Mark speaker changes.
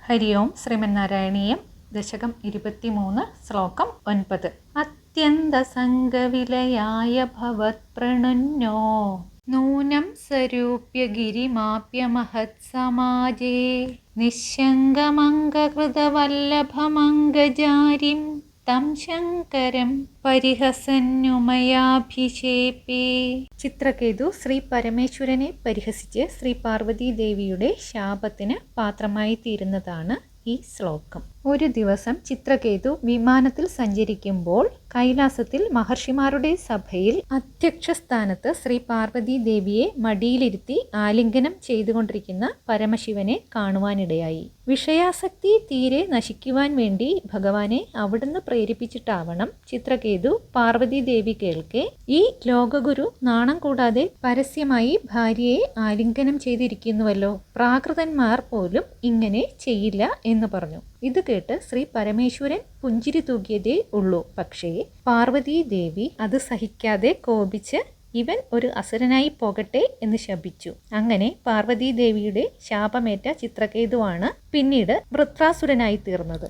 Speaker 1: ഹരി ഓം ശ്രീമന്നാരായണീയം ദശകം 23 ശ്ലോകം 9. അത്യന്തസംഗവിലയായ ഭവത്പ്രണുന്നോ നൂനം സരൂപ്യ ഗിരിമാപ്യമഹത്സമാജേ നിശങ്കമംഗകൃതവല്ലഭമംഗജാരിം തം ശങ്കരം പരിഹസന്നുമയാഭിഷേപേ. ചിത്രകേതു ശ്രീ പരമേശ്വരനെ പരിഹസിച്ച് ശ്രീ പാർവതി ദേവിയുടെ ശാപത്തിന് പാത്രമായി തീരുന്നതാണ് ഈ ശ്ലോകം. ഒരു ദിവസം ചിത്രകേതു വിമാനത്തിൽ സഞ്ചരിക്കുമ്പോൾ കൈലാസത്തിൽ മഹർഷിമാരുടെ സഭയിൽ അധ്യക്ഷ സ്ഥാനത്ത് ശ്രീ പാർവതി ദേവിയെ മടിയിലിരുത്തി ആലിംഗനം ചെയ്തുകൊണ്ടിരിക്കുന്ന പരമശിവനെ കാണുവാനിടയായി. വിഷയാസക്തി തീരെ നശിക്കുവാൻ വേണ്ടി ഭഗവാനെ അവിടുന്ന് പ്രേരിപ്പിച്ചിട്ടാവണം ചിത്രകേതു പാർവതി ദേവി കേൾക്കെ ഈ ലോകഗുരു നാണം കൂടാതെ പരസ്യമായി ഭാര്യയെ ആലിംഗനം ചെയ്തിരിക്കുന്നുവല്ലോ, പ്രാകൃതന്മാർ പോലും ഇങ്ങനെ ചെയ്യില്ല എന്ന് പറഞ്ഞു. ഇത് കേട്ട് ശ്രീ പരമേശ്വരൻ പുഞ്ചിരി തൂകിയതേ ഉള്ളൂ. പക്ഷേ പാർവതി ദേവി അത് സഹിക്കാതെ കോപിച്ച് ഇവൻ ഒരു അസുരനായി പോകട്ടെ എന്ന് ശപിച്ചു. അങ്ങനെ പാർവതി ദേവിയുടെ ശാപമേറ്റ ചിത്രകേതുവാണ് പിന്നീട് വൃത്രാസുരനായി തീർന്നത്.